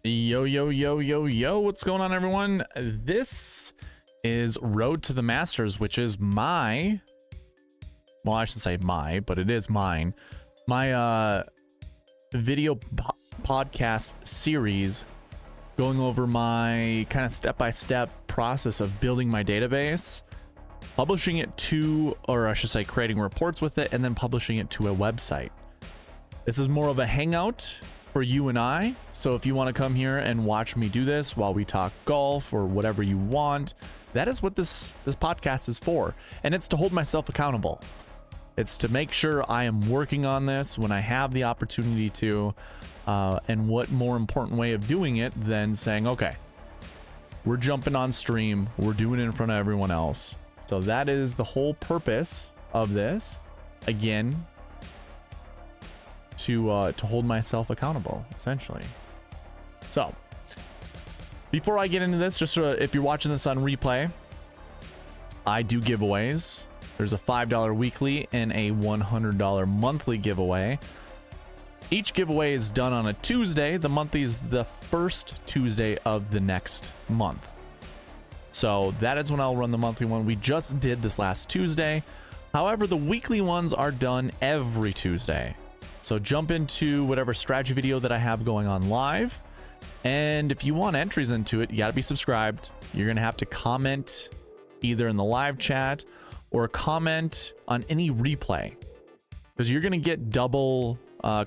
Yo, yo, yo, yo, yo, what's going on, everyone? This is Road to the Masters, which is my, well, I shouldn't say my, but it is mine, my video podcast series going over my kind of step-by-step process of building my database, publishing it to, or I should say creating reports with it, and then publishing it to a website. This is more of a hangout for you and I. So if you want to come here and watch me do this while we talk golf or whatever you want, that is what this podcast is for. And it's to hold myself accountable. It's to make sure I am working on this when I have the opportunity to, and what more important way of doing it than saying, okay, we're jumping on stream, we're doing it in front of everyone else. So that is the whole purpose of this. Again, to hold myself accountable, essentially. So before I get into this, just if you're watching this on replay, I do giveaways. There's a $5 weekly and a $100 monthly giveaway. Each giveaway is done on a Tuesday. The monthly is the first Tuesday of the next month. So that is when I'll run the monthly one. We just did this last Tuesday. However, the weekly ones are done every Tuesday. So jump into whatever strategy video that I have going on live. And if you want entries into it, you got to be subscribed. You're going to have to comment either in the live chat or comment on any replay, because you're going to get double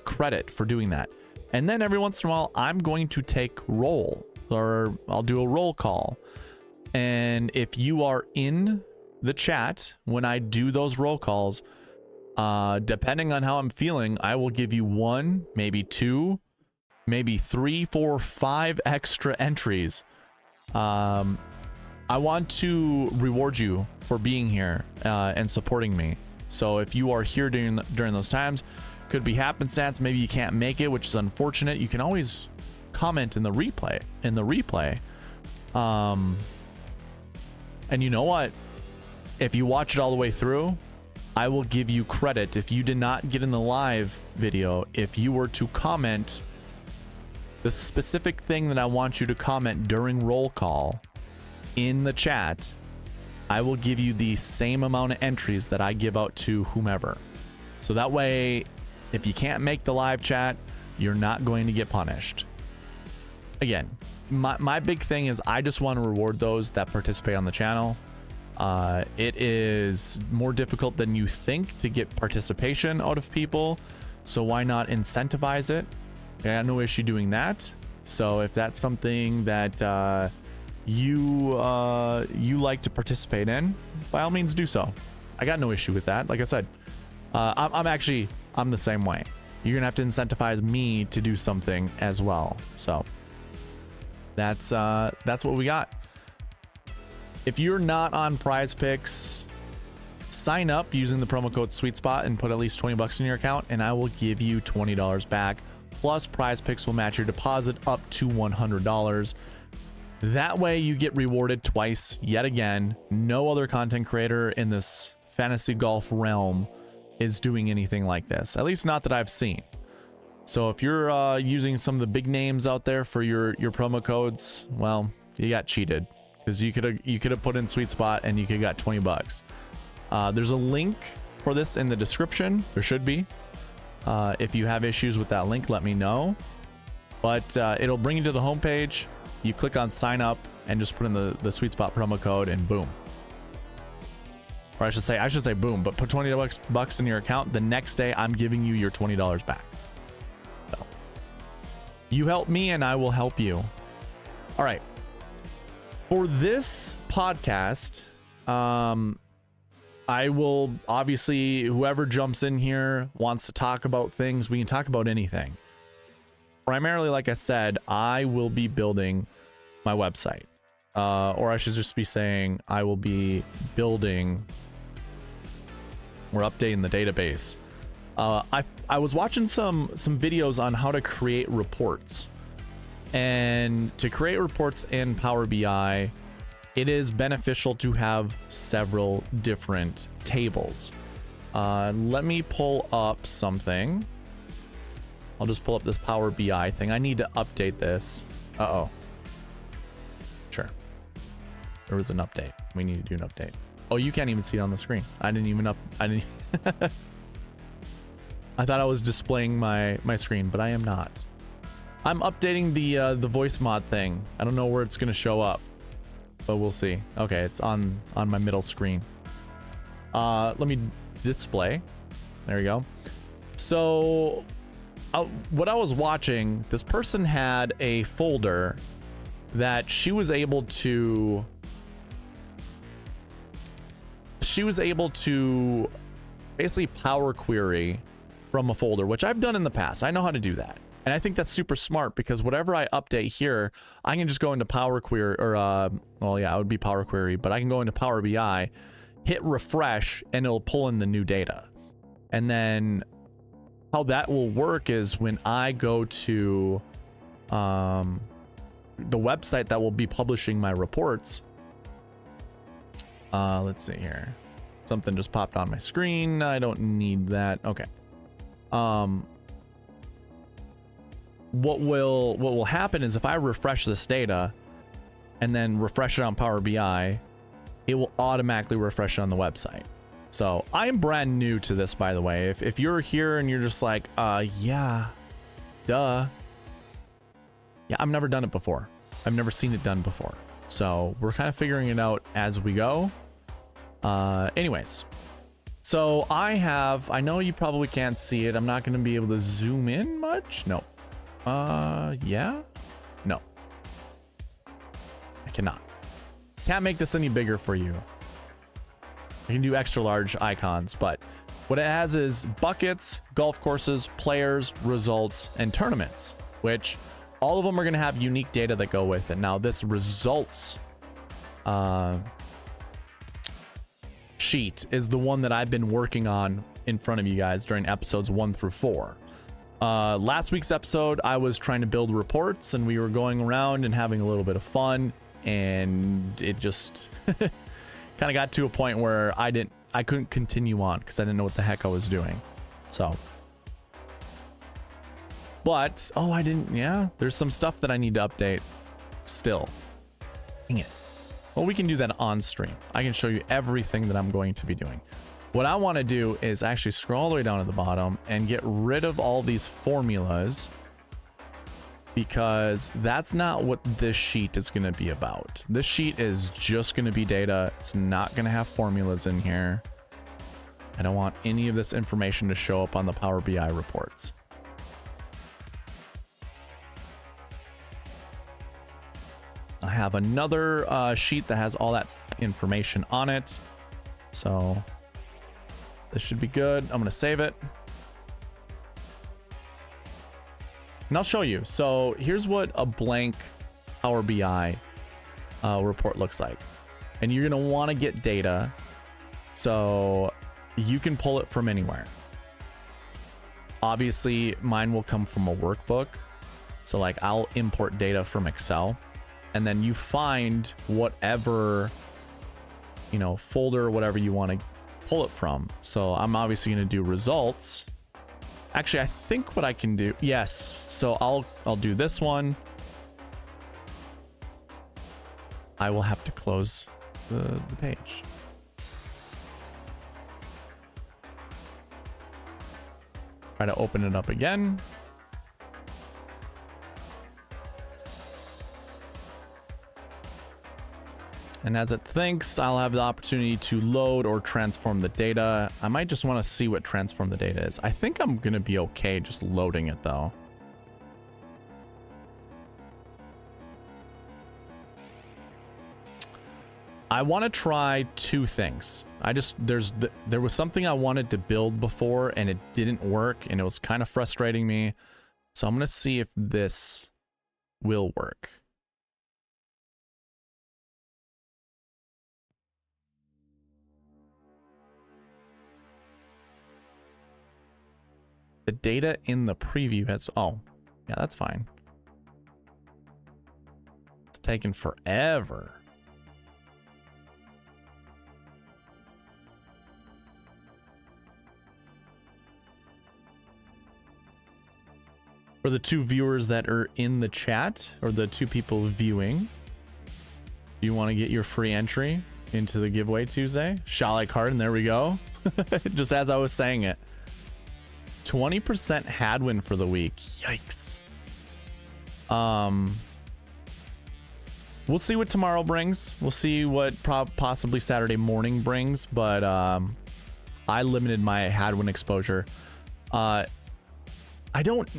credit for doing that. And then every once in a while, I'm going to take roll, or I'll do a roll call. And if you are in the chat when I do those roll calls, depending on how I'm feeling, I will give you 1, maybe 2, maybe 3, 4, 5 extra entries. I want to reward you for being here and supporting me. So if you are here during those times, could be happenstance, maybe you can't make it, which is unfortunate. You can always comment in the replay. And you know what? If you watch it all the way through, I will give you credit. If you did not get in the live video, if you were to comment the specific thing that I want you to comment during roll call in the chat, I will give you the same amount of entries that I give out to whomever. So that way, if you can't make the live chat, you're not going to get punished. Again, my big thing is I just want to reward those that participate on the channel. It is more difficult than you think to get participation out of people, so why not incentivize it? I got no issue doing that. So if that's something that you like to participate in, by all means do so. I got no issue with that. Like I said, I'm the same way. You're gonna have to incentivize me to do something as well. So that's what we got. If you're not on Prize Picks, sign up using the promo code SweetSpot and put at least 20 bucks in your account, and I will give you $20 back. Plus, Prize Picks will match your deposit up to $100. That way, you get rewarded twice yet again. No other content creator in this fantasy golf realm is doing anything like this, at least not that I've seen. So if you're using some of the big names out there for your promo codes, well, you got cheated. Because you could have put in Sweet Spot and you could have got 20 bucks. There's a link for this in the description. There should be. If you have issues with that link, let me know. But it'll bring you to the homepage. You click on sign up and just put in the Sweet Spot promo code, and boom. Or I should say boom, but put 20 bucks in your account. The next day, I'm giving you your $20 back. So you help me and I will help you. All right. For this podcast, I will obviously, whoever jumps in here wants to talk about things, we can talk about anything. Primarily, like I said, I will be building my website. Or I should just be saying I will be building or updating the database. I was watching some videos on how to create reports. And to create reports in Power BI, it is beneficial to have several different tables. Let me pull up something. I'll just pull up this Power BI thing. I need to update this. Uh-oh. Sure. There was an update. We need to do an update. Oh, you can't even see it on the screen. I didn't I thought I was displaying my screen, but I am not. I'm updating the voice mod thing. I don't know where it's gonna show up, but we'll see. Okay, it's on my middle screen. Let me display. There we go. So what I was watching, this person had a folder that she was able to basically power query from a folder, which I've done in the past. I know how to do that. And I think that's super smart because whatever I update here, I can just go into Power Query or, well, yeah, it would be Power Query, but I can go into Power BI, hit refresh, and it'll pull in the new data. And then how that will work is when I go to the website that will be publishing my reports. Let's see here. Something just popped on my screen. I don't need that. Okay. What will happen is if I refresh this data and then refresh it on Power BI, it will automatically refresh on the website. So I am brand new to this, by the way. If you're here and you're just like, yeah, duh. Yeah, I've never done it before. I've never seen it done before. So we're kind of figuring it out as we go. Anyways, so I know you probably can't see it. I'm not going to be able to zoom in much. No. Yeah. No. I cannot. Can't make this any bigger for you. I can do extra large icons, but what it has is buckets, golf courses, players, results, and tournaments, which all of them are going to have unique data that go with it. Now, this results sheet is the one that I've been working on in front of you guys during episodes 1 through 4. Last week's episode, I was trying to build reports and we were going around and having a little bit of fun, and it just kind of got to a point where I couldn't continue on because I didn't know what the heck I was doing. So, but, oh, yeah, there's some stuff that I need to update still. Dang it. Well, we can do that on stream. I can show you everything that I'm going to be doing. What I want to do is actually scroll all the way down to the bottom and get rid of all these formulas, because that's not what this sheet is going to be about. This sheet is just going to be data. It's not going to have formulas in here. I don't want any of this information to show up on the Power BI reports. I have another sheet that has all that information on it. So this should be good. I'm going to save it. And I'll show you. So here's what a blank Power BI report looks like. And you're going to want to get data so you can pull it from anywhere. Obviously, mine will come from a workbook. So like I'll import data from Excel, and then you find whatever, you know, folder, whatever you want to pull it from. So I'm obviously going to do results. Actually, I think what I can do, yes. So I'll do this one. I will have to close the page. Try to open it up again. And as it thinks, I'll have the opportunity to load or transform the data. I might just want to see what transform the data is. I think I'm going to be okay just loading it though. I want to try two things. There was something I wanted to build before and it didn't work and it was kind of frustrating me. So I'm going to see if this will work. The data in the preview has, oh, yeah, that's fine. It's taken forever. For the 2 viewers that are in the chat, or the 2 people viewing, do you want to get your free entry into the giveaway Tuesday? Shot like Harden, there we go. Just as I was saying it. 20% Hadwin for the week. Yikes. We'll see what tomorrow brings. We'll see what possibly Saturday morning brings, but I limited my Hadwin exposure. I don't,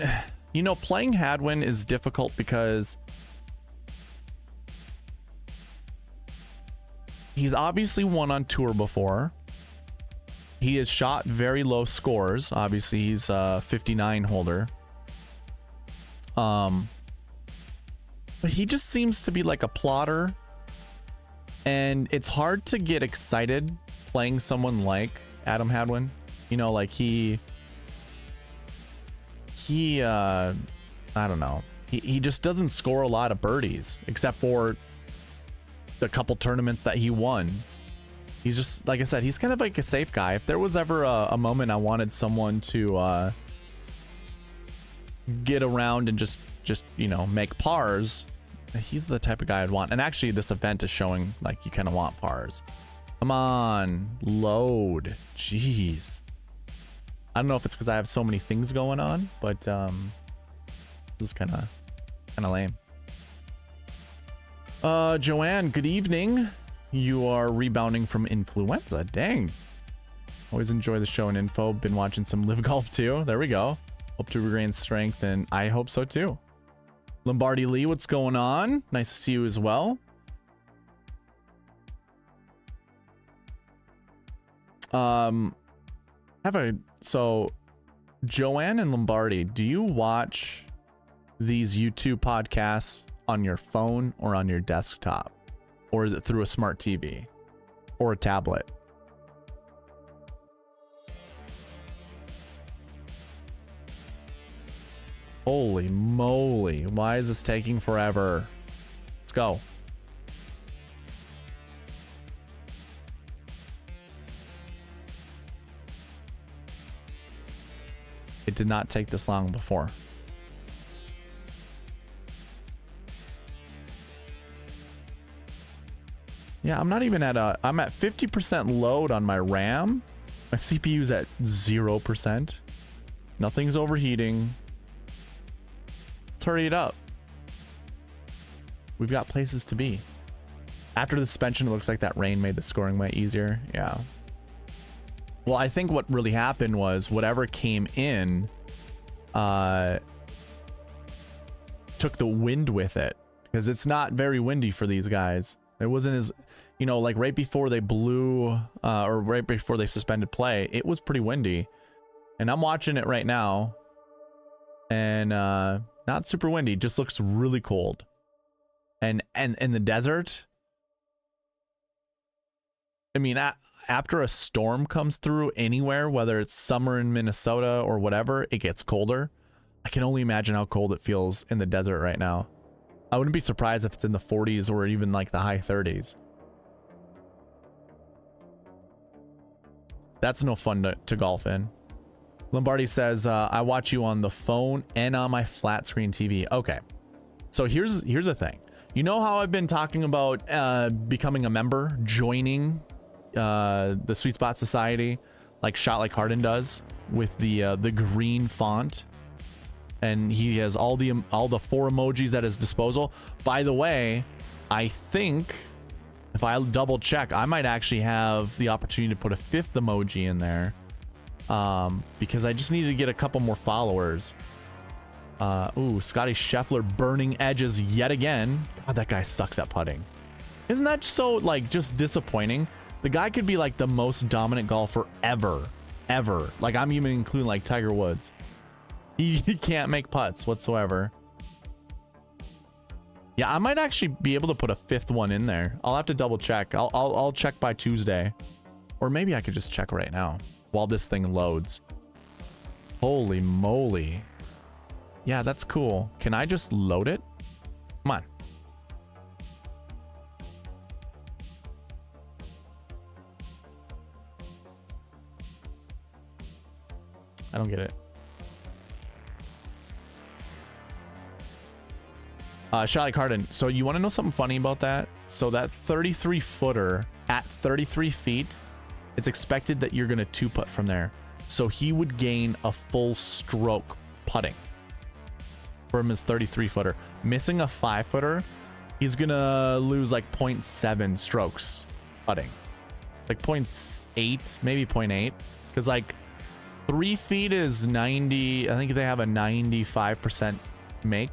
you know, playing Hadwin is difficult because he's obviously won on tour before. He has shot very low scores. Obviously, he's a 59 holder. But he just seems to be like a plotter. And it's hard to get excited playing someone like Adam Hadwin. You know, like he I don't know. He just doesn't score a lot of birdies, except for the couple tournaments that he won. He's just, like I said, he's kind of like a safe guy. If there was ever a moment I wanted someone to get around and just you know, make pars, he's the type of guy I'd want. And actually, this event is showing like you kind of want pars. Come on, load. Jeez. I don't know if it's because I have so many things going on, but this is kind of lame. Joanne, good evening. You are rebounding from influenza. Dang. Always enjoy the show and info. Been watching some Live Golf too. There we go. Hope to regain strength, and I hope so too. Lombardi Lee, what's going on? Nice to see you as well. So Joanne and Lombardi, do you watch these YouTube podcasts on your phone or on your desktop? Or is it through a smart TV or a tablet? Holy moly. Why is this taking forever? Let's go. It did not take this long before. Yeah, I'm not even at I'm at 50% load on my RAM. My CPU's at 0%. Nothing's overheating. Let's hurry it up. We've got places to be. After the suspension, it looks like that rain made the scoring way easier. Yeah. Well, I think what really happened was whatever came in took the wind with it, because it's not very windy for these guys. It wasn't as, you know, like right before they blew or right before they suspended play, it was pretty windy. And I'm watching it right now, and not super windy, just looks really cold. And in the desert, I mean, after a storm comes through anywhere, whether it's summer in Minnesota or whatever, it gets colder. I can only imagine how cold it feels in the desert right now. I wouldn't be surprised if it's in the 40s or even like the high 30s. That's no fun to golf in. Lombardi says, I watch you on the phone and on my flat screen TV. Okay. So here's the thing. You know how I've been talking about becoming a member, joining the Sweet Spot Society, like Shot Like Harden does, with the green font, and he has all the 4 emojis at his disposal. By the way, I think if I double check, I might actually have the opportunity to put a 5th emoji in there, because I just needed to get a couple more followers. Ooh, Scotty Scheffler burning edges yet again. God, that guy sucks at putting. Isn't that so, like, just disappointing? The guy could be like the most dominant golfer ever. Like, I'm even including like Tiger Woods. He can't make putts whatsoever. Yeah, I might actually be able to put a 5th one in there. I'll have to double check. I'll check by Tuesday. Or maybe I could just check right now while this thing loads. Holy moly. Yeah, that's cool. Can I just load it? Come on. I don't get it. Shelly Carden. So you want to know something funny about that? So that 33 footer at 33 feet, it's expected that you're going to 2-putt from there. So he would gain a full stroke putting from his 33 footer. Missing a 5-footer, he's going to lose like 0.7 strokes putting. Like 0.8, maybe 0.8. Because like 3 feet is 90. I think they have a 95% make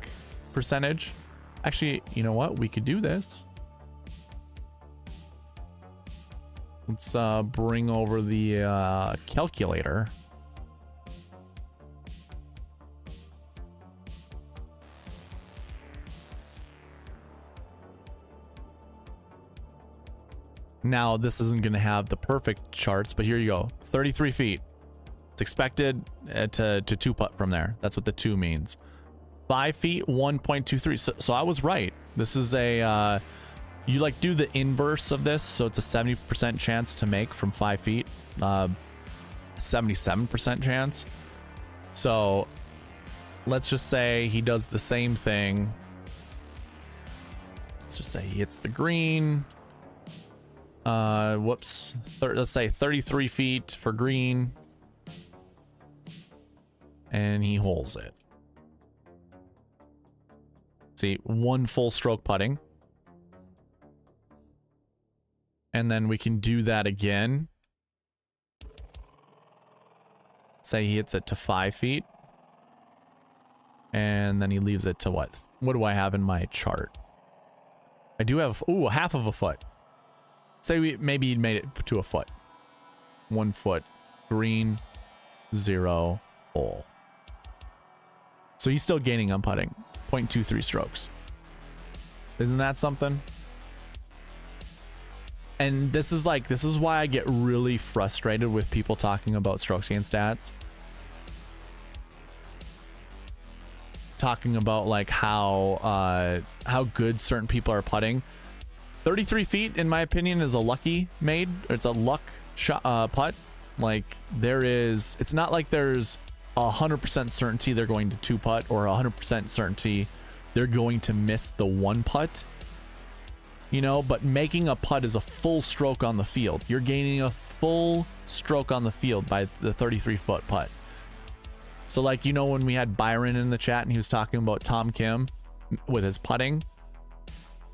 percentage. Actually, you know what? We could do this. Let's bring over the calculator. Now, this isn't going to have the perfect charts, but here you go. 33 feet. It's expected to 2-putt from there. That's what the 2 means. 5 feet, 1.23. So I was right. This is a... you like do the inverse of this, so it's a 70% chance to make from 5 feet. 77% chance. So let's just say he does the same thing. Let's just say he hits the green. Whoops. Let's say 33 feet for green. And he holes it. See, 1 full stroke putting. And then we can do that again. Say he hits it to 5 feet. And then he leaves it to what? What do I have in my chart? I do have, ooh, 1/2 of a foot. Say maybe he made it to a foot. 1 foot. Green. 0. Hole. So he's still gaining on putting. 0.23 strokes. Isn't that something? And this is why I get really frustrated with people talking about strokes gain stats. Talking about like how good certain people are putting. 33 feet, in my opinion, is a lucky made. It's a luck shot, putt. Like it's not like there's 100% certainty they're going to 2-putt or 100% certainty they're going to miss the 1-putt. You know, but making a putt is a full stroke on the field. You're gaining a full stroke on the field by the 33-foot putt. So like, you know, when we had Byron in the chat and he was talking about Tom Kim with his putting,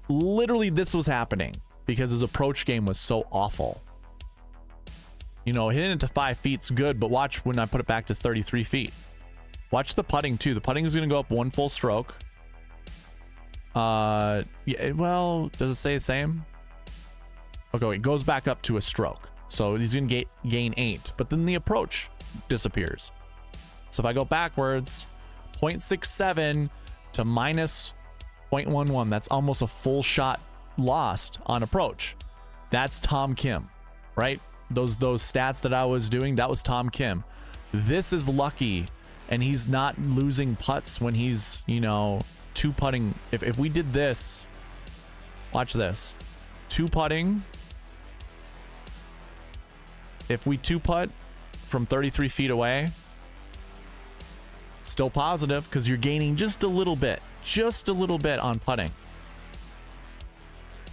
literally this was happening because his approach game was so awful. You know, hitting it to 5 feet's good, but watch when I put it back to 33 feet. Watch the putting too. The putting is going to go up 1 full stroke. Yeah, well, does it say the same? Okay, it goes back up to a stroke. So he's going to gain 8, but then the approach disappears. So if I go backwards, 0.67 to minus 0.11, that's almost a full shot lost on approach. That's Tom Kim, right? Those stats that I was doing, that was Tom Kim. This is lucky, and he's not losing putts when he's, you know, 2-putting. If we did this, watch this, 2-putting. If we 2-putt from 33 feet away, still positive because you're gaining just a little bit on putting.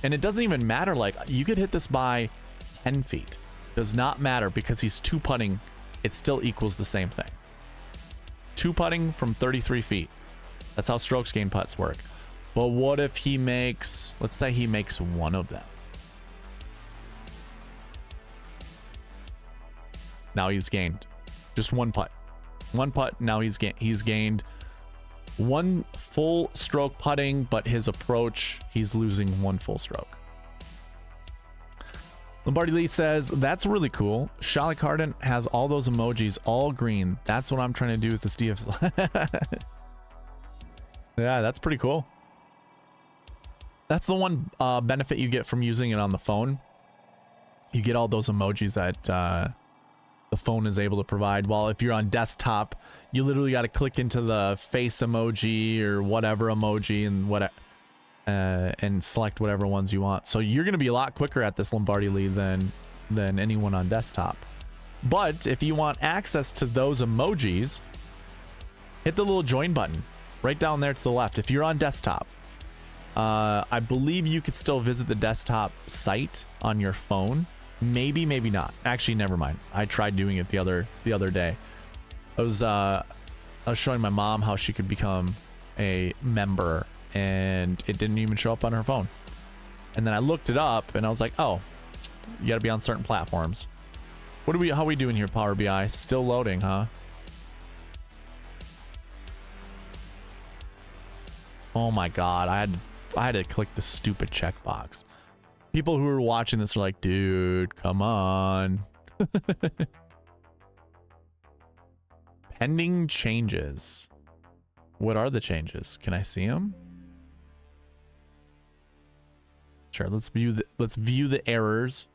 And it doesn't even matter. Like, you could hit this by 10 feet. Does not matter because he's 2-putting. It still equals the same thing. 2-putting from 33 feet. That's how strokes gain putts work. But what if he makes, let's say he makes 1 of them. Now he's gained just 1 putt. 1 putt. Now he's gained 1 full stroke putting, but his approach, he's losing 1 full stroke. Lombardi Lee says, that's really cool. Shelly Carden has all those emojis all green. That's what I'm trying to do with this DFS. Yeah, that's pretty cool. That's the one benefit you get from using it on the phone. You get all those emojis that the phone is able to provide. While if you're on desktop, you literally got to click into the face emoji or whatever emoji and select whatever ones you want. So you're going to be a lot quicker at this, Lombardi Lee, than anyone on desktop. But if you want access to those emojis, hit the little join button right down there to the left. If you're on desktop, I believe you could still visit the desktop site on your phone. Maybe, maybe not. Actually, never mind. I tried doing it the other day. I was showing my mom how she could become a member, and it didn't even show up on her phone. And then I looked it up, and I was like, oh, you got to be on certain platforms. How are we doing here, Power BI? Still loading, huh? Oh my God, I had to click the stupid checkbox. People who are watching this are like, dude, come on. Pending changes. What are the changes? Can I see them? Sure, let's view the errors.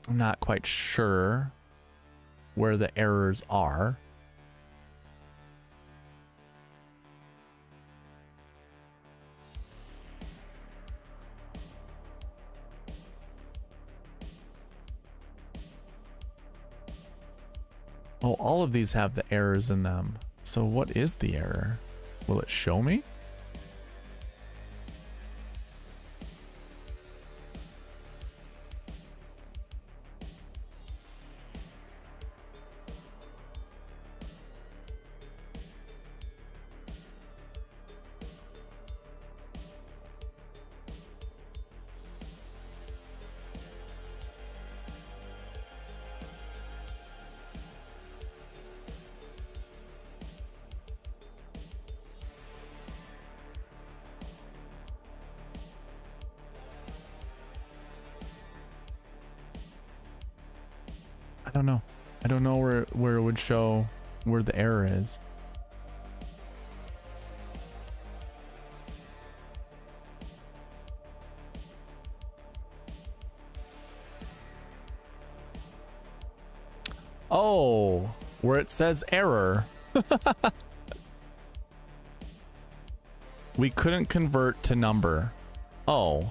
I'm not quite sure where the errors are. Oh, all of these have the errors in them. So what is the error? Will it show me? I don't know. I don't know where it would show where the error is. Oh, where it says error. We couldn't convert to number. Oh.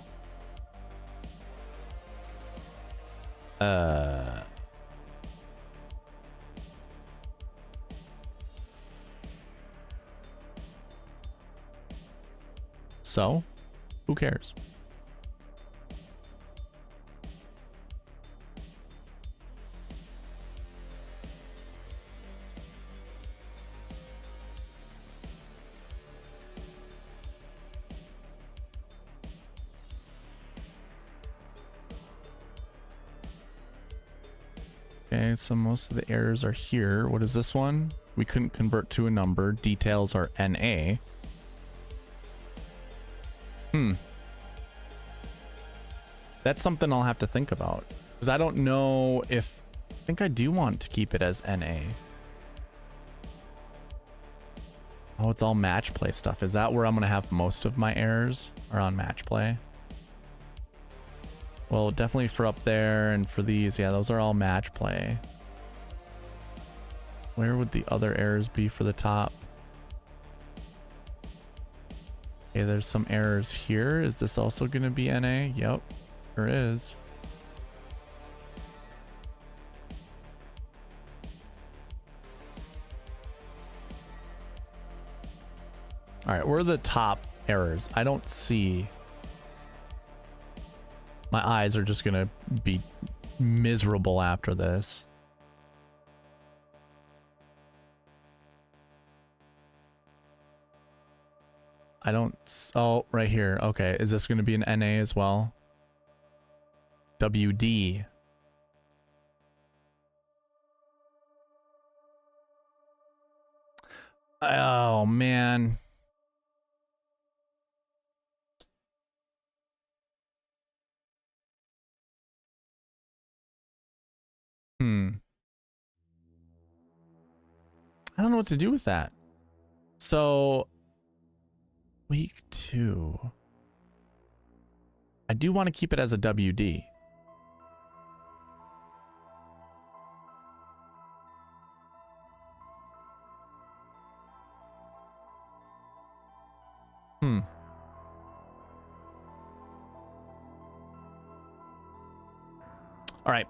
So, who cares? Okay, so most of the errors are here. What is this one? We couldn't convert to a number. Details are NA. That's something I'll have to think about. Because I don't know if... I think I do want to keep it as NA. Oh, it's all match play stuff. Is that where I'm going to have most of my errors? Are on match play? Well, definitely for up there and for these. Yeah, those are all match play. Where would the other errors be for the top? Okay, there's some errors here. Is this also going to be NA? Yep, there is. All right, where are the top errors? I don't see. My eyes are just going to be miserable after this. I don't... Oh, right here. Okay, is this going to be an NA as well? WD. Oh, man. I don't know what to do with that. So, week 2. I do want to keep it as a WD. All right.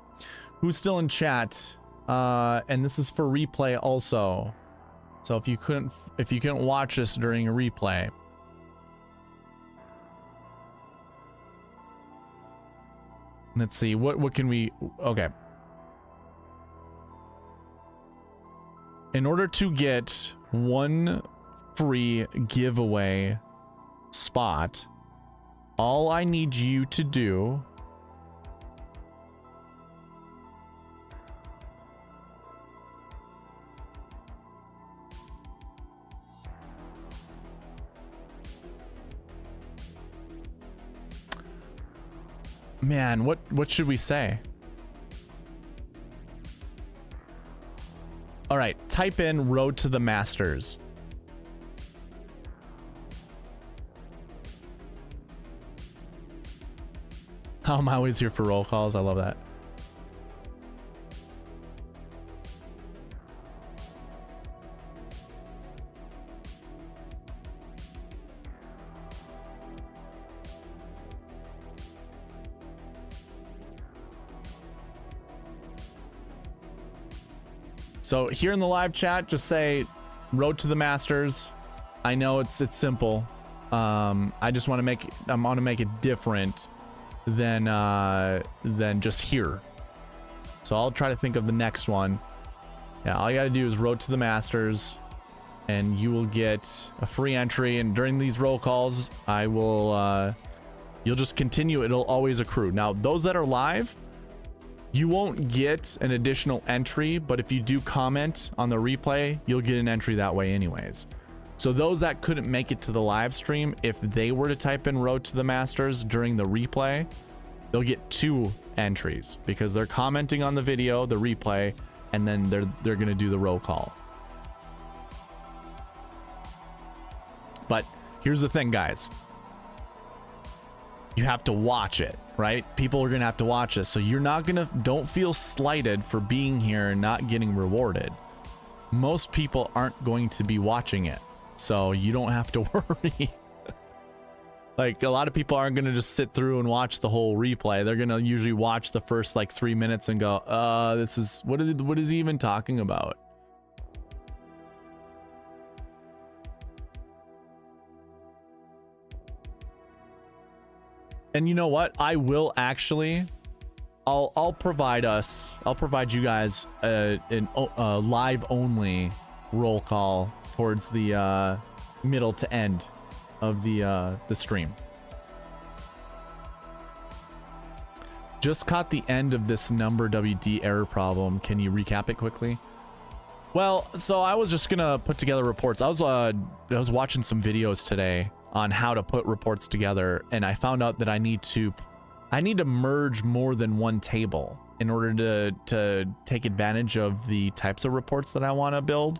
Who's still in chat? And this is for replay also. So if you couldn't watch this during a replay, let's see, what can we, okay. In order to get one free giveaway spot, all I need you to do man, what should we say? All right, type in Road to the Masters. I'm always here for roll calls. I love that. So here in the live chat, just say Road to the Masters. I know it's simple. I just want to make it different than just here. So I'll try to think of the next one. Yeah, all you gotta do is Road to the Masters, and you will get a free entry. And during these roll calls, I will you'll just continue. It'll always accrue. Now, those that are live, you won't get an additional entry, but if you do comment on the replay, you'll get an entry that way anyways. So those that couldn't make it to the live stream, if they were to type in Road to the Masters during the replay, they'll get 2 entries because they're commenting on the video, the replay, and then they're going to do the roll call. But here's the thing, guys. You have to watch it, right? People are going to have to watch this. So you're not going to, don't feel slighted for being here and not getting rewarded. Most people aren't going to be watching it, so you don't have to worry. Like, a lot of people aren't going to just sit through and watch the whole replay. They're going to usually watch the first like 3 minutes and go, this is, what is he even talking about? And you know what? I will actually, I'll provide you guys a live only roll call towards the middle to end of the stream. Just caught the end of this number WD error problem. Can you recap it quickly? Well, so I was just gonna put together reports. I was watching some videos today on how to put reports together, and I found out that I need to merge more than one table in order to take advantage of the types of reports that I want to build.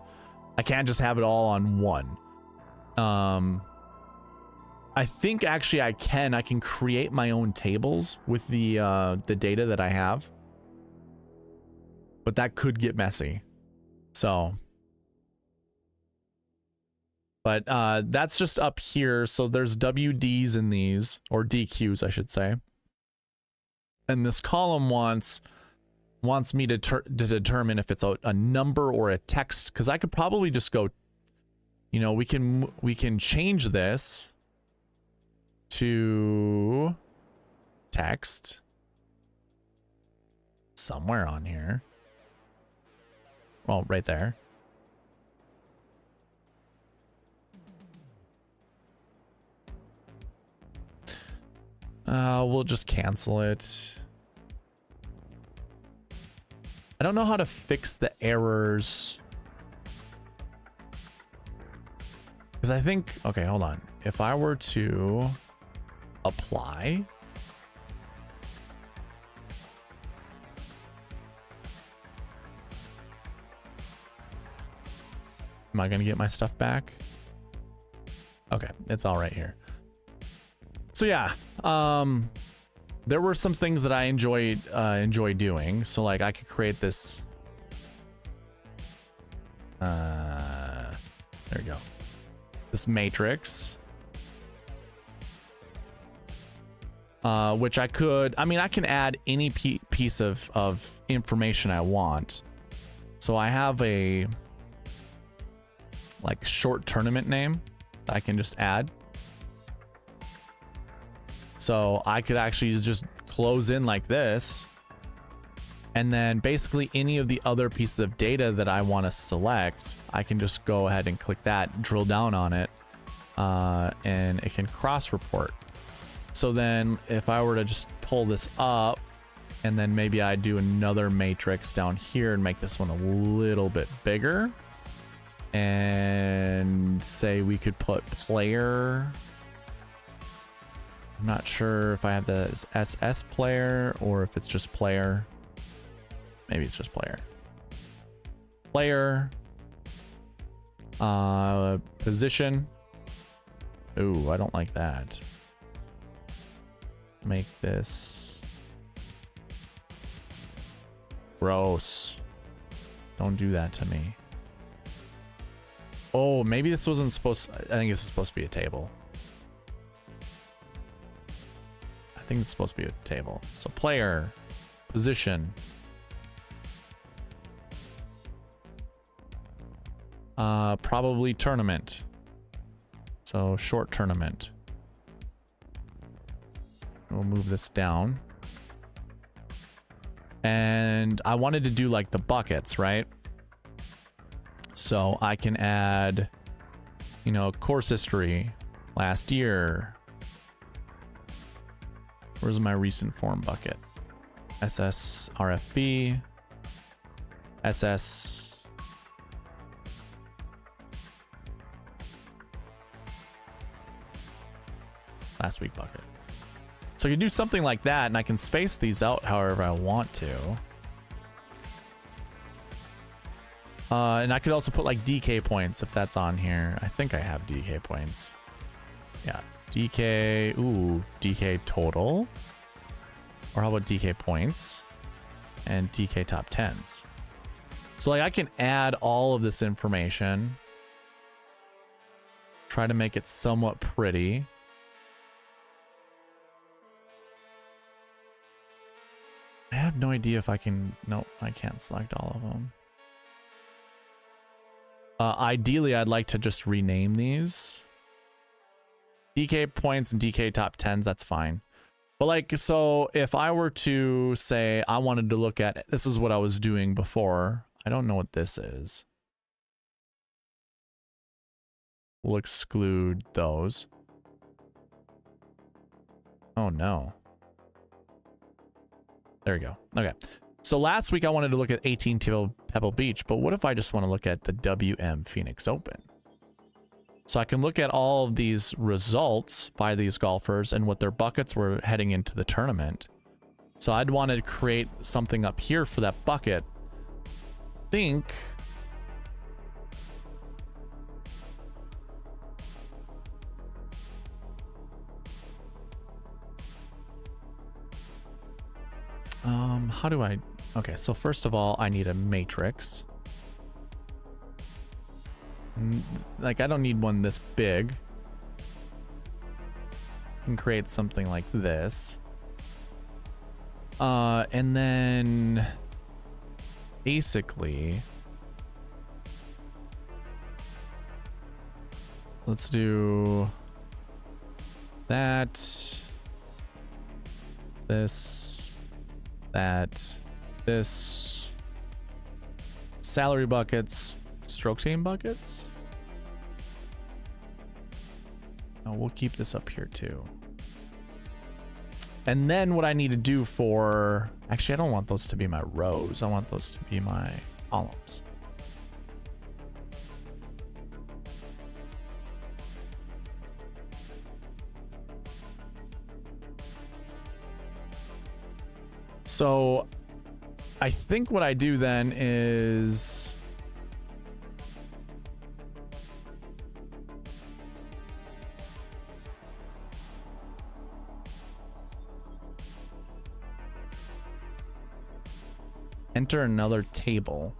I can't just have it all on one. I think actually I can create my own tables with the data that I have, but that could get messy. So, but that's just up here. So there's WDs in these, or DQs, I should say. And this column wants me to determine if it's a number or a text, because I could probably just go, you know, we can change this to text somewhere on here. Well, right there. We'll just cancel it. I don't know how to fix the errors. Because I think, okay, hold on. If I were to apply. Am I going to get my stuff back? Okay, it's all right here. So yeah, there were some things that I enjoy doing. So like I could create this. There we go. This matrix. Which I can add any piece of information I want. So I have like short tournament name that I can just add. So I could actually just close in like this. And then basically any of the other pieces of data that I want to select, I can just go ahead and click that, drill down on it, and it can cross report. So then if I were to just pull this up and then maybe I do another matrix down here and make this one a little bit bigger and say we could put player. I'm not sure if I have the SS player or if it's just player. Maybe it's just player. Player. Position. Ooh, I don't like that. Make this gross. Don't do that to me. Oh, maybe this wasn't supposed. I think this is supposed to be a table. I think it's supposed to be a table. So player, position. Probably tournament. So short tournament. We'll move this down. And I wanted to do like the buckets, right? So I can add, you know, course history, last year. Where's my recent form bucket? SS RFB, SS. Last week bucket. So you do something like that, and I can space these out however I want to. And I could also put like DK points if that's on here. I think I have DK points. Yeah, DK. Ooh, DK total. Or how about DK points and DK top 10s? So like I can add all of this information. Try to make it somewhat pretty. I have no idea if I can. Nope, I can't select all of them. Ideally, I'd like to just rename these. DK points and DK top 10s, that's fine. But like, so if I were to say I wanted to look at, this is what I was doing before. I don't know what this is. We'll exclude those. Oh no. There we go. Okay. So last week I wanted to look at 18 Pebble Beach, but what if I just want to look at the WM Phoenix Open? So I can look at all of these results by these golfers and what their buckets were heading into the tournament. So I'd want to create something up here for that bucket. Think how do I, okay, so first of all, I need a matrix. Like, I don't need one this big. I can create something like this. And then basically, let's do that, this, that, this, salary buckets, stroke team buckets. Oh, we'll keep this up here too. And then what I need to do for, actually, I don't want those to be my rows. I want those to be my columns. So I think what I do then is enter another table.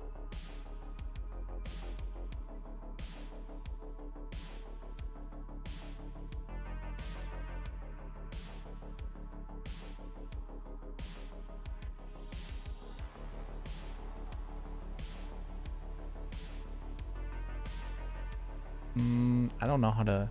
I don't know how to.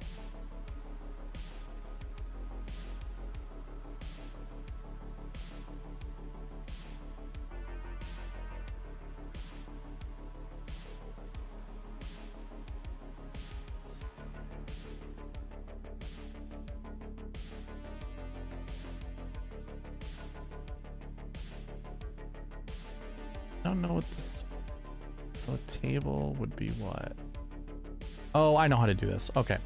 I don't know what this. So table would be what? Oh, I know how to do this. Okay.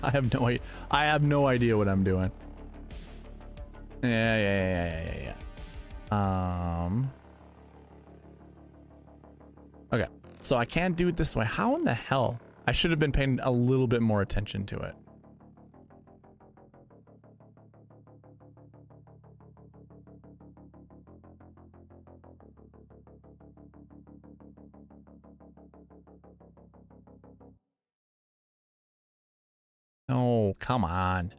I have no idea what I'm doing. Yeah. Okay, so I can't do it this way. How in the hell? I should have been paying a little bit more attention to it. Oh, come on.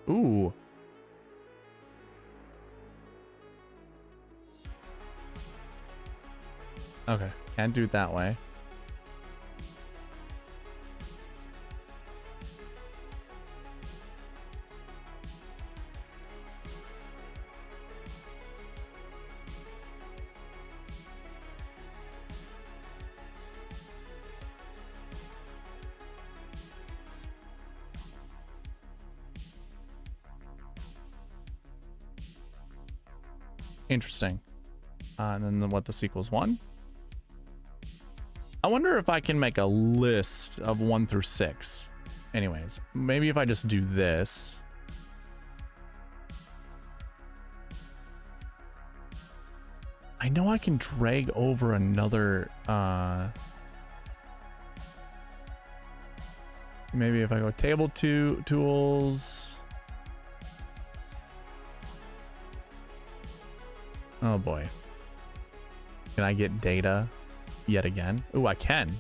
Ooh. Okay, can't do it that way. Interesting. And then what this equals 1. I wonder if I can make a list of 1 through 6. Anyways, maybe if I just do this. I know I can drag over another, maybe if I go table tools. Oh boy. Can I get data yet again? Ooh, I can.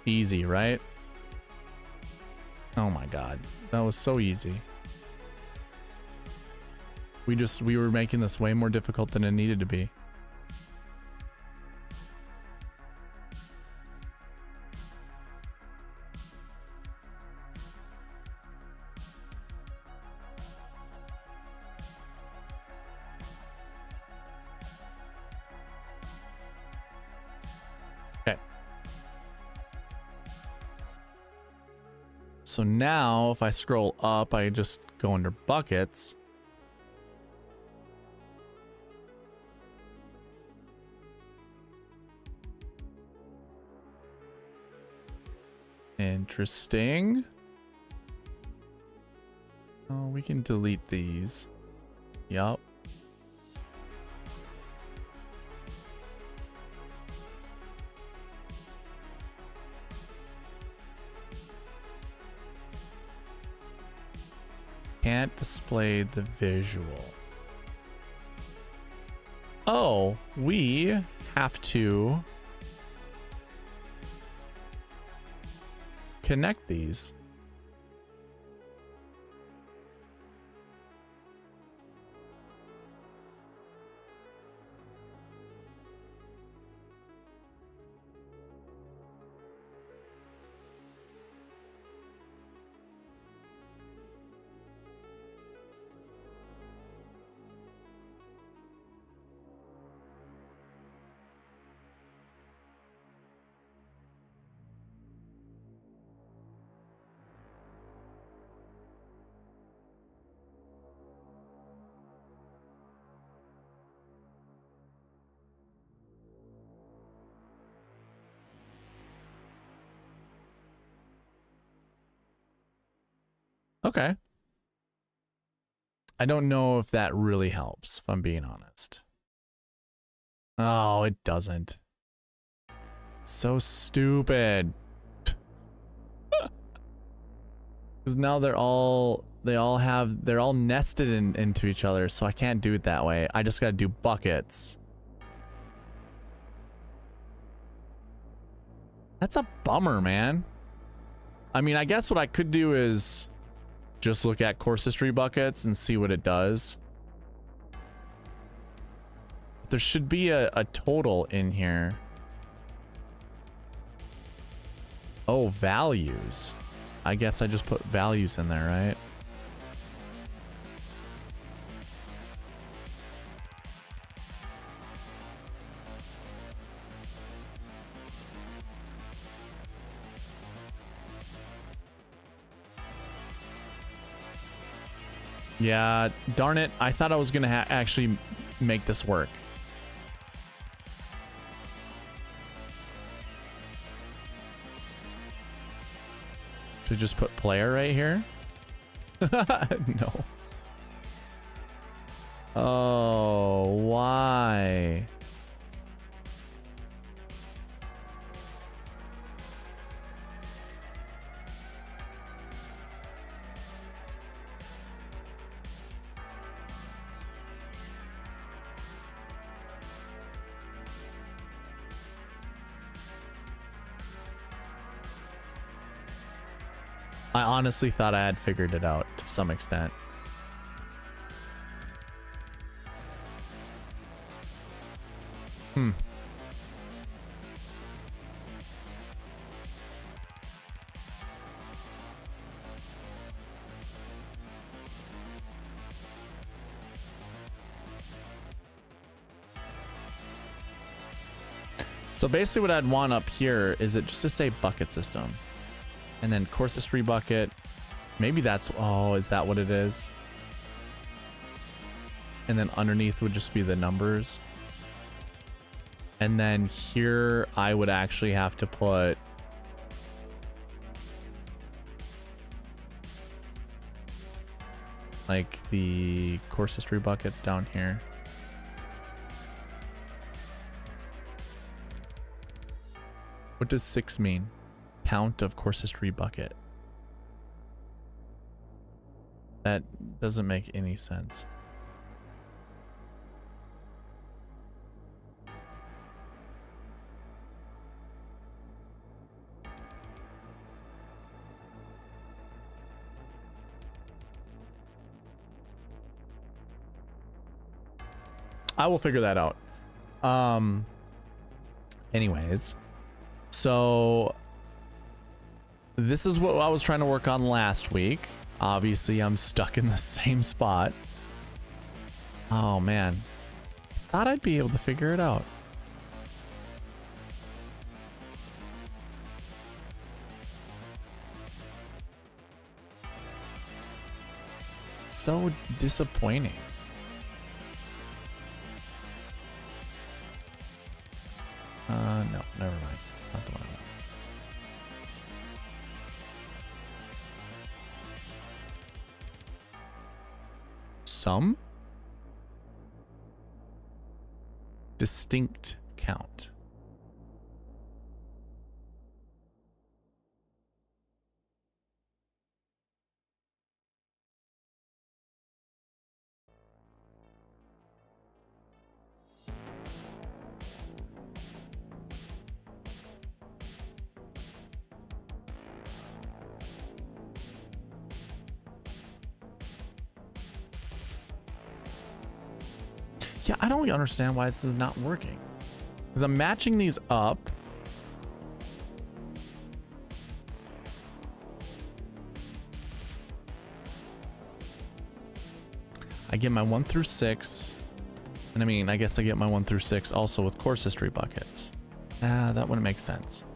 Easy, right? Oh my god. That was so easy. We were making this way more difficult than it needed to be. Okay. So now if I scroll up, I just go under buckets. Interesting. Oh, we can delete these. Yup. Can't display the visual. Oh, we have to connect these. Okay. I don't know if that really helps, if I'm being honest. Oh, it doesn't. So stupid. Because now they're all nested into each other, so I can't do it that way. I just gotta do buckets. That's a bummer, man. I mean, I guess what I could do is just look at course history buckets and see what it does. There should be a total in here. Oh, values. I guess I just put values in there, right? Yeah, darn it. I thought I was gonna actually make this work. To just put player right here? No. Oh, why? I honestly thought I had figured it out to some extent. So basically what I'd want up here is it just to say bucket system. And then course history bucket. Maybe that's, oh, is that what it is? And then underneath would just be the numbers. And then here I would actually have to put like the course history buckets down here. What does 6 mean? Count of course history bucket. That doesn't make any sense. I will figure that out. Anyways, so this is what I was trying to work on last week. Obviously, I'm stuck in the same spot. Oh, man. Thought I'd be able to figure it out. It's so disappointing. No, never mind. It's not the one I want. Some distinct count. Yeah, I don't understand why this is not working. Because I'm matching these up. I get my 1 through 6. And I mean, I guess I get my 1 through 6 also with course history buckets. That wouldn't make sense.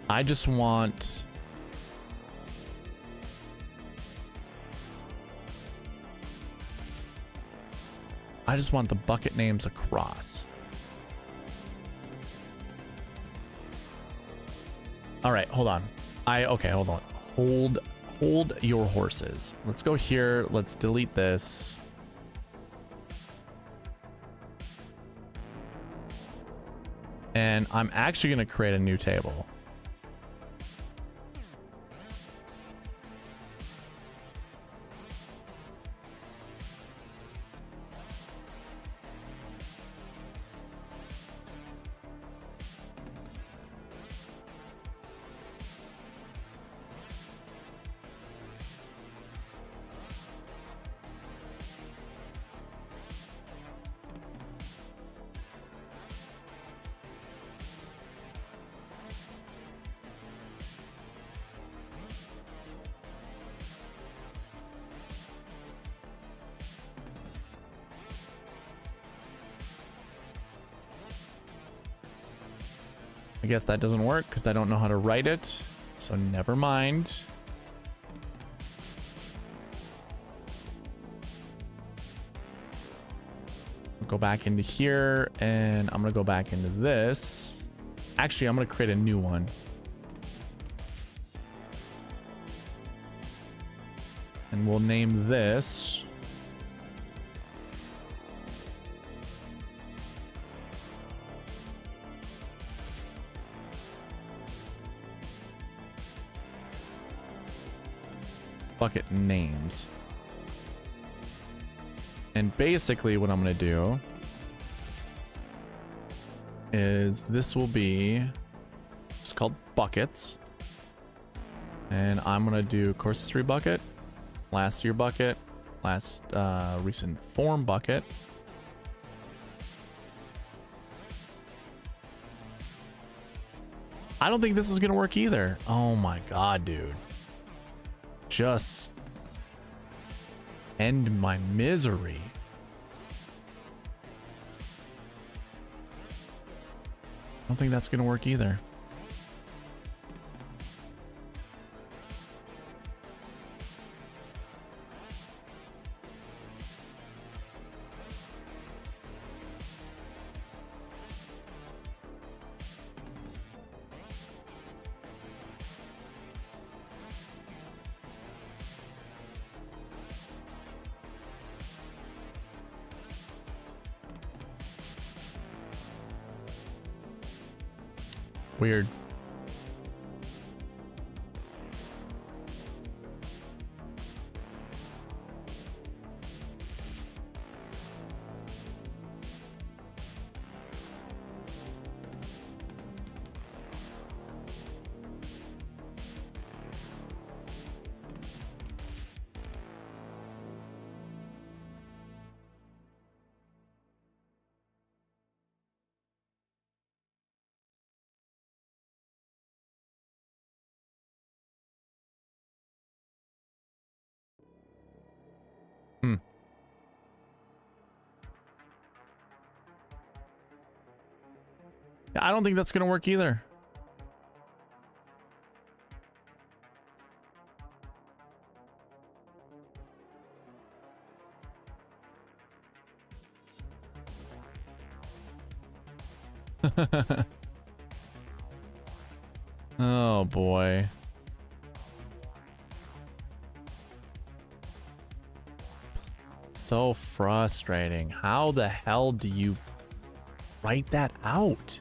I just want... the bucket names across. All right, hold on. Okay, hold on. Hold your horses. Let's go here. Let's delete this. And I'm actually going to create a new table. I guess that doesn't work because I don't know how to write it. So never mind. I'll go back into here and I'm going to go back into this. Actually, I'm going to create a new one. And we'll name this bucket names. And basically what I'm going to do is this will be it's called buckets. And I'm going to do course history bucket, last year bucket, last recent form bucket. I don't think this is going to work either. Oh my God, dude. Just end my misery. I don't think that's going to work either. Weird. I don't think that's going to work either. Oh boy. So frustrating. How the hell do you write that out?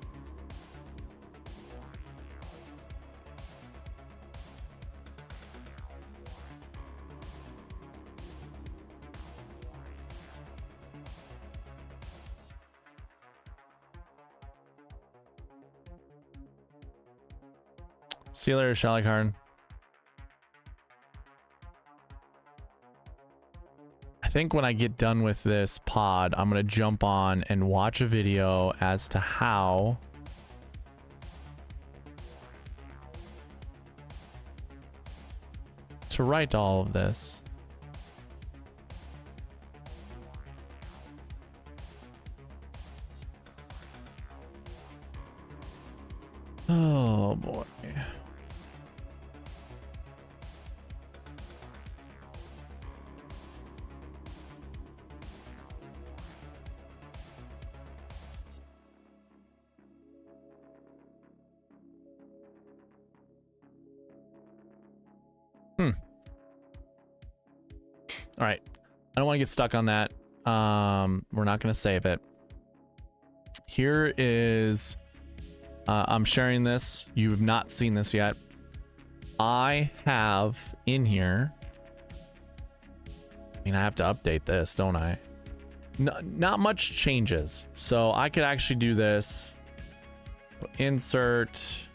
See you later, Shalikharn. I think when I get done with this pod, I'm going to jump on and watch a video as to how to write all of this. Oh boy. All right. I don't want to get stuck on that. We're not going to save it. Here is, I'm sharing this. You have not seen this yet. I have in here, I mean, I have to update this, don't I? No, not much changes. So I could actually do this. Insert,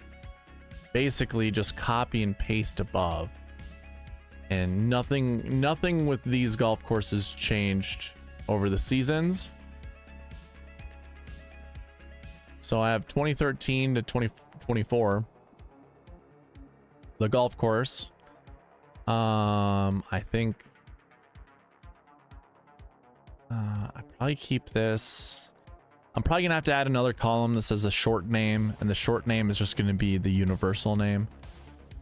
basically just copy and paste above. And nothing with these golf courses changed over the seasons. So I have 2013 to 2024. The golf course. I think I probably keep this. I'm probably gonna have to add another column that says a short name, and the short name is just gonna be the universal name,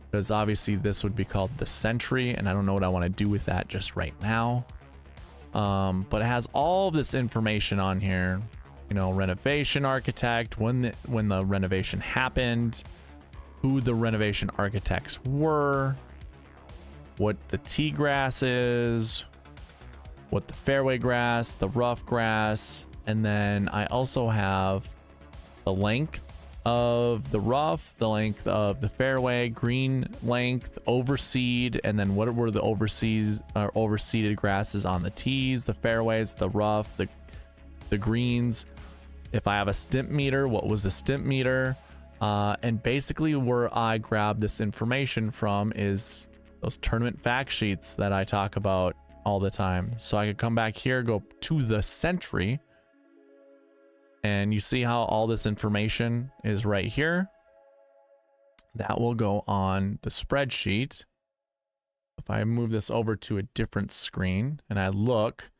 because obviously this would be called the Century, and I don't know what I want to do with that just right now. But it has all of this information on here. You know, renovation architect, when the renovation happened, who the renovation architects were, what the tee grass is, what the fairway grass, the rough grass, and then I also have the length of the rough, the length of the fairway, green length, overseed, and then what were the overseeded grasses on the tees, the fairways, the rough, the greens. If I have a stimp meter, what was the stimp meter? And basically where I grab this information from is those tournament fact sheets that I talk about all the time. So I could come back here, go to the Century, and you see how all this information is right here. That will go on the spreadsheet. If I move this over to a different screen and I look,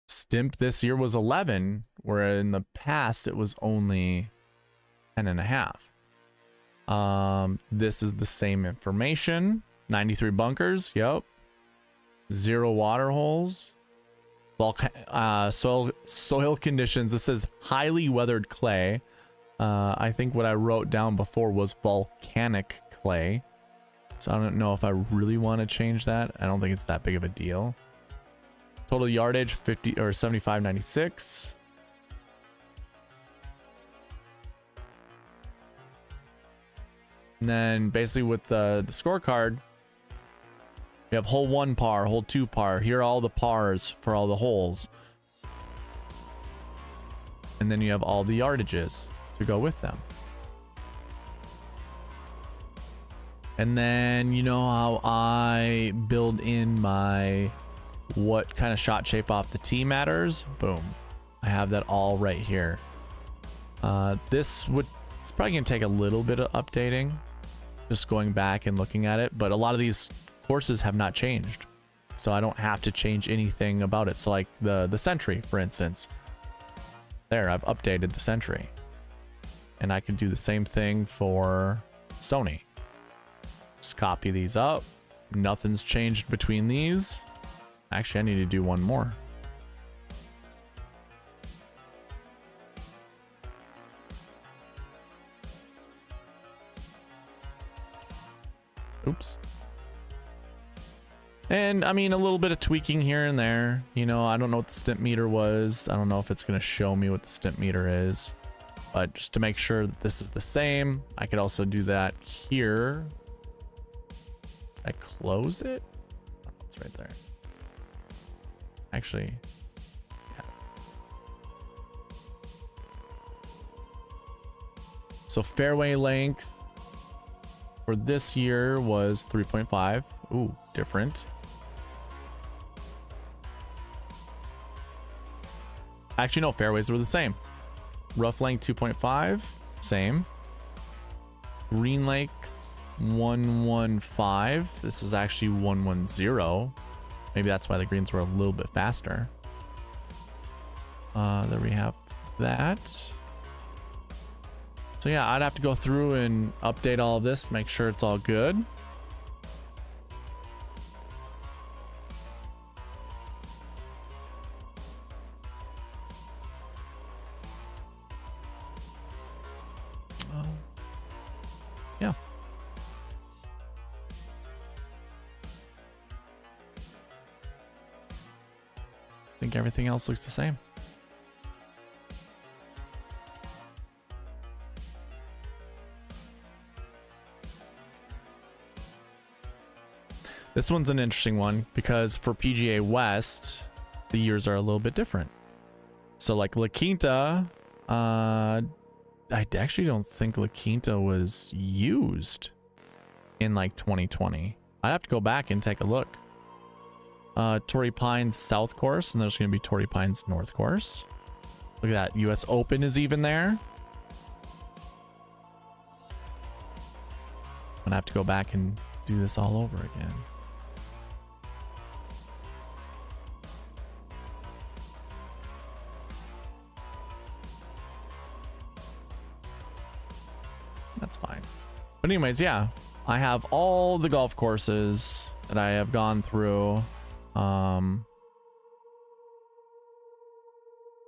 stimp this year was 11, where in the past it was only 10.5. This is the same information. 93 bunkers, yep. 0 water holes. Soil conditions. This is highly weathered clay. I think what I wrote down before was volcanic clay. So I don't know if I really want to change that. I don't think it's that big of a deal. Total yardage 50 or 75.96. And then basically with the scorecard, we have hole 1 par, hole 2 par. Here are all the pars for all the holes. And then you have all the yardages to go with them. And then you know how I build in my what kind of shot shape off the tee matters? Boom. I have that all right here. It's probably gonna take a little bit of updating, just going back and looking at it, but a lot of these courses have not changed, so I don't have to change anything about it. So like the Century, for instance, there I've updated the Century, and I can do the same thing for Sony. Just copy these up. Nothing's changed between these. Actually, I need to do one more. Oops. And I mean, a little bit of tweaking here and there. You know, I don't know what the stimp meter was. I don't know if it's going to show me what the stimp meter is, but just to make sure that this is the same, I could also do that here. I close it. Oh, it's right there. Actually, yeah. So fairway length for this year was 3.5. Ooh, different. Actually, no, fairways were the same. Rough length 2.5, same. Green length 115. This was actually 110. Maybe that's why the greens were a little bit faster. There we have that. So yeah, I'd have to go through and update all of this, make sure it's all good. Yeah. think everything else looks the same. This one's an interesting one because for PGA West, the years are a little bit different. So like La Quinta, I actually don't think La Quinta was used in like 2020. I'd have to go back and take a look. Torrey Pines South Course, and there's going to be Torrey Pines North Course. Look at that. US Open is even there. I'm going to have to go back and do this all over again. That's fine. But anyways, yeah, I have all the golf courses that I have gone through.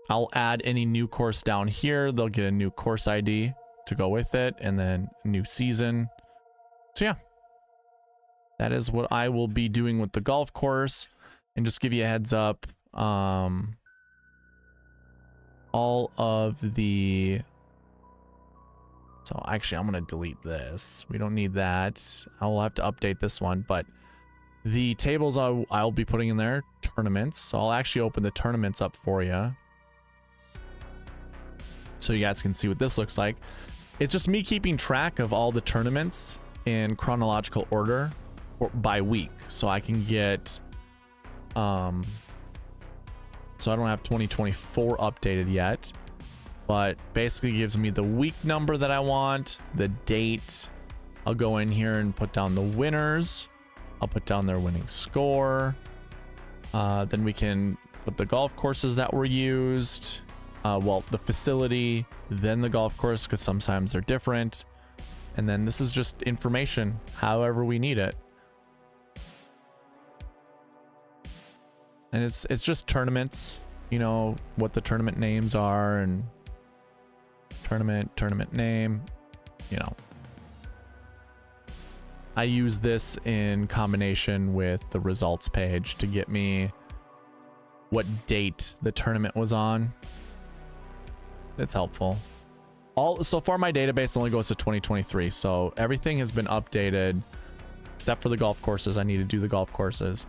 I'll add any new course down here. They'll get a new course ID to go with it, and then new season. So yeah, that is what I will be doing with the golf course. And just give you a heads up, all of the... So actually, I'm going to delete this. We don't need that. I'll have to update this one, but the tables I'll be putting in there, tournaments. So I'll actually open the tournaments up for you, so you guys can see what this looks like. It's just me keeping track of all the tournaments in chronological order by week, so I can get, so I don't have 2024 updated yet. But basically gives me the week number that I want, the date. I'll go in here and put down the winners. I'll put down their winning score. Then we can put the golf courses that were used. Well, the facility, then the golf course, because sometimes they're different. And then this is just information, however we need it. And it's just tournaments, you know, what the tournament names are, and tournament name, you know. I use this in combination with the results page to get me what date the tournament was on. It's helpful. So far my database only goes to 2023, so everything has been updated except for the golf courses. I need to do the golf courses,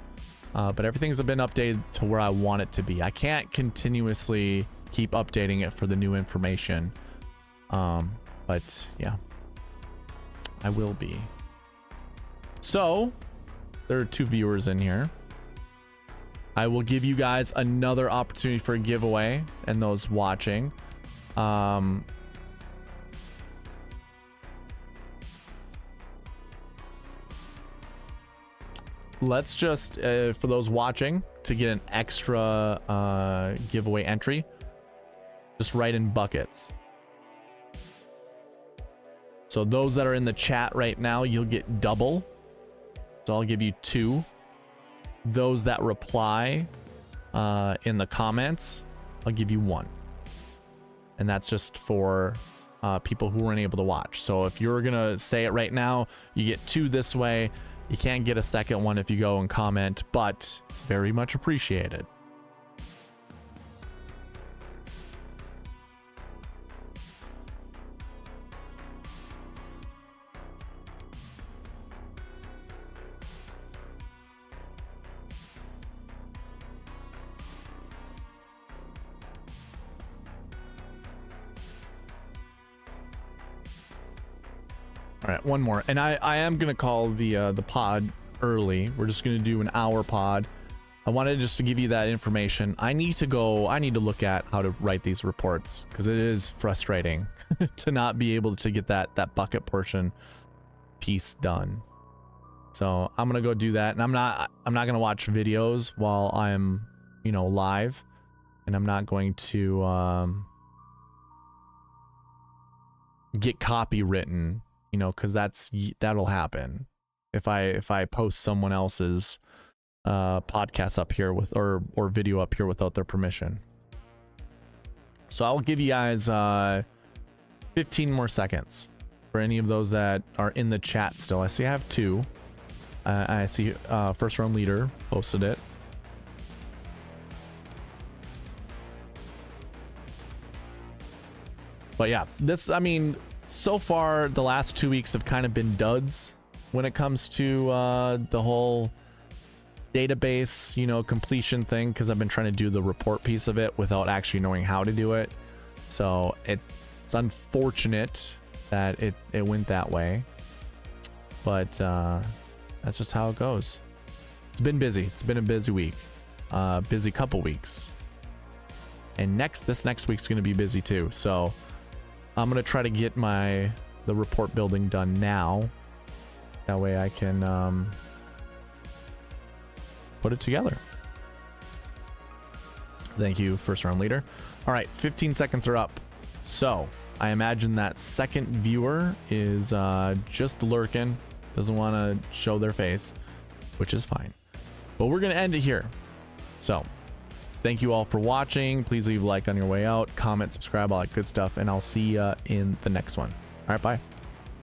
but everything's been updated to where I want it to be. I can't continuously keep updating it for the new information. But yeah, I will be. So there are 2 viewers in here. I will give you guys another opportunity for a giveaway, and those watching. Let's just, for those watching, to get an extra giveaway entry, just write in buckets. So those that are in the chat right now, you'll get double. So I'll give you 2. Those that reply in the comments, I'll give you 1. And that's just for people who weren't able to watch. So if you're going to say it right now, you get 2 this way. You can't get a second one if you go and comment, but it's very much appreciated. All right, one more, and I am gonna call the pod early. We're just gonna do an hour pod. I wanted just to give you that information. I need to look at how to write these reports, because it is frustrating to not be able to get that bucket portion piece done. So I'm gonna go do that, and I'm not gonna watch videos while I'm, you know, live, and I'm not going to get copywritten, you know, because that'll happen if I post someone else's podcast up here with or video up here without their permission. So I'll give you guys 15 more seconds for any of those that are in the chat still. I see I have 2. I see first round leader posted it. But yeah, this, I mean, so far the last 2 weeks have kind of been duds when it comes to the whole database, you know, completion thing, because I've been trying to do the report piece of it without actually knowing how to do it. So it's unfortunate that it went that way, but that's just how it goes. It's been busy. It's been a busy week, busy couple weeks, and this next week's gonna be busy too. So I'm gonna try to get the report building done now. That way I can put it together. Thank you, first round leader. All right, 15 seconds are up. So I imagine that second viewer is just lurking, doesn't want to show their face, which is fine. But we're gonna end it here. So thank you all for watching. Please leave a like on your way out, comment, subscribe, all that good stuff, and I'll see you in the next one. All right, bye.